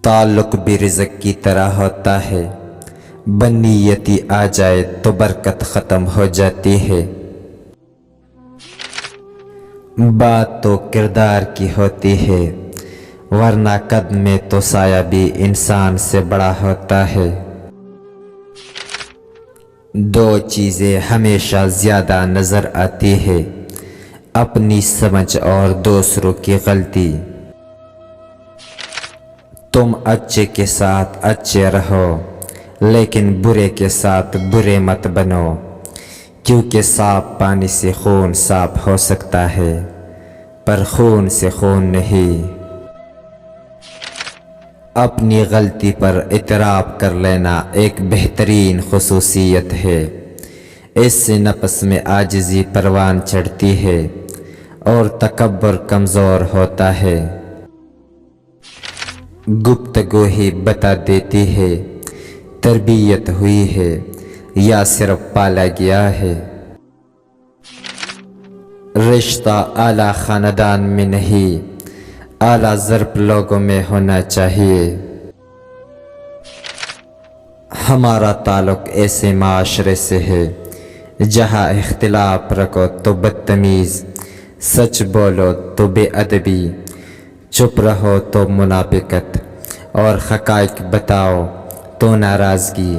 تعلق بھی رزق کی طرح ہوتا ہے، بنیتی آ جائے تو برکت ختم ہو جاتی ہے۔ بات تو کردار کی ہوتی ہے، ورنہ قد میں تو سایہ بھی انسان سے بڑا ہوتا ہے۔ دو چیزیں ہمیشہ زیادہ نظر آتی ہے، اپنی سمجھ اور دوسروں کی غلطی۔ تم اچھے کے ساتھ اچھے رہو، لیکن برے کے ساتھ برے مت بنو، کیونکہ صاف پانی سے خون صاف ہو سکتا ہے، پر خون سے خون نہیں۔ اپنی غلطی پر اعتراف کر لینا ایک بہترین خصوصیت ہے، اس سے نفس میں عاجزی پروان چڑھتی ہے اور تکبر کمزور ہوتا ہے۔ گفتگو ہی بتا دیتی ہے تربیت ہوئی ہے یا صرف پالا گیا ہے۔ رشتہ اعلیٰ خاندان میں نہیں، اعلیٰ ظرف لوگوں میں ہونا چاہیے۔ ہمارا تعلق ایسے معاشرے سے ہے جہاں اختلاف رکھو تو بدتمیز، سچ بولو تو بے ادبی، چپ رہو تو منافقت، اور حقائق بتاؤ تو ناراضگی۔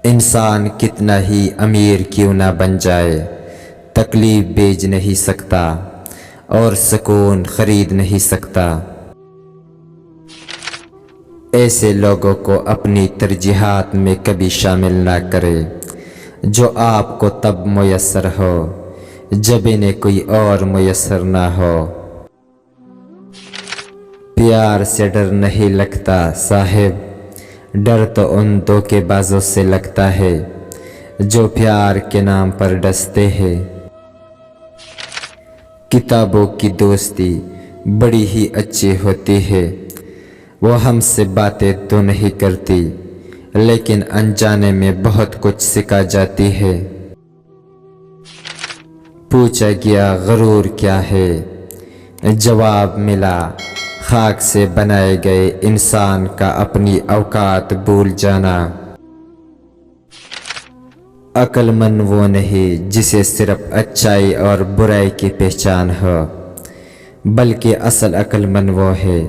انسان کتنا ہی امیر کیوں نہ بن جائے، تکلیف بیچ نہیں سکتا اور سکون خرید نہیں سکتا۔ ایسے لوگوں کو اپنی ترجیحات میں کبھی شامل نہ کرے جو آپ کو تب میسر ہو جب انہیں کوئی اور میسر نہ ہو۔ پیار سے ڈر نہیں لگتا صاحب، ڈر تو ان دھوکے بازوں سے لگتا ہے جو پیار کے نام پر ڈستے ہیں۔ کتابوں کی دوستی بڑی ہی اچھی ہوتی ہے، وہ ہم سے باتیں تو نہیں کرتی لیکن انجانے میں بہت کچھ سکھا جاتی ہے۔ پوچھا گیا غرور کیا ہے، جواب ملا خاک سے بنائے گئے انسان کا اپنی اوقات بھول جانا۔ عقل مند وہ نہیں جسے صرف اچائی اور برائی کی پہچان ہو، بلکہ اصل عقل مند وہ ہے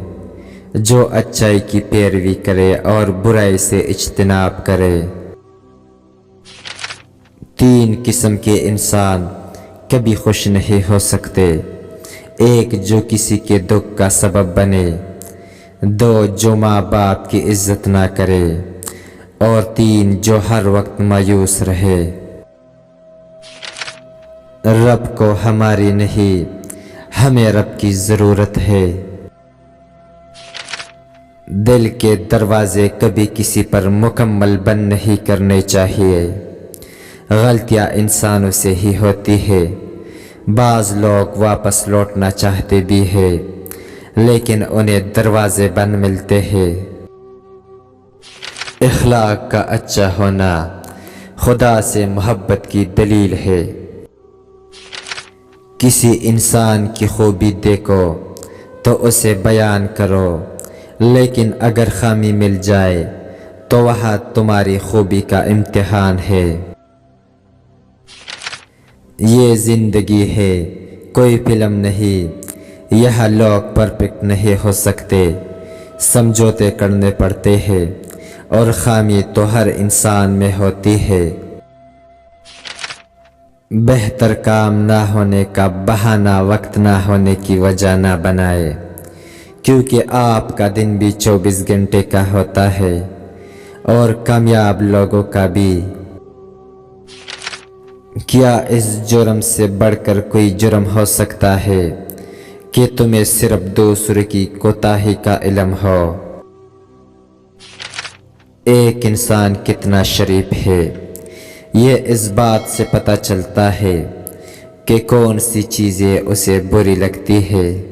جو اچائی کی پیروی کرے اور برائی سے اجتناب کرے۔ تین قسم کے انسان کبھی خوش نہیں ہو سکتے، ایک جو کسی کے دکھ کا سبب بنے، دو جو ماں باپ کی عزت نہ کرے، اور تین جو ہر وقت مایوس رہے۔ رب کو ہماری نہیں، ہمیں رب کی ضرورت ہے۔ دل کے دروازے کبھی کسی پر مکمل بند نہیں کرنے چاہیے، غلطیاں انسانوں سے ہی ہوتی ہے۔ بعض لوگ واپس لوٹنا چاہتے بھی ہیں لیکن انہیں دروازے بند ملتے ہیں۔ اخلاق کا اچھا ہونا خدا سے محبت کی دلیل ہے۔ کسی انسان کی خوبی دیکھو تو اسے بیان کرو، لیکن اگر خامی مل جائے تو وہاں تمہاری خوبی کا امتحان ہے۔ یہ زندگی ہے، کوئی فلم نہیں، یہاں لوگ پرفیکٹ نہیں ہو سکتے، سمجھوتے کرنے پڑتے ہیں، اور خامی تو ہر انسان میں ہوتی ہے۔ بہتر کام نہ ہونے کا بہانہ وقت نہ ہونے کی وجہ نہ بنائے، کیونکہ آپ کا دن بھی 24 گھنٹے کا ہوتا ہے اور کامیاب لوگوں کا بھی۔ کیا اس جرم سے بڑھ کر کوئی جرم ہو سکتا ہے کہ تمہیں صرف دوسرے کی کوتاہی کا علم ہو؟ ایک انسان کتنا شریف ہے یہ اس بات سے پتہ چلتا ہے کہ کون سی چیزیں اسے بری لگتی ہے۔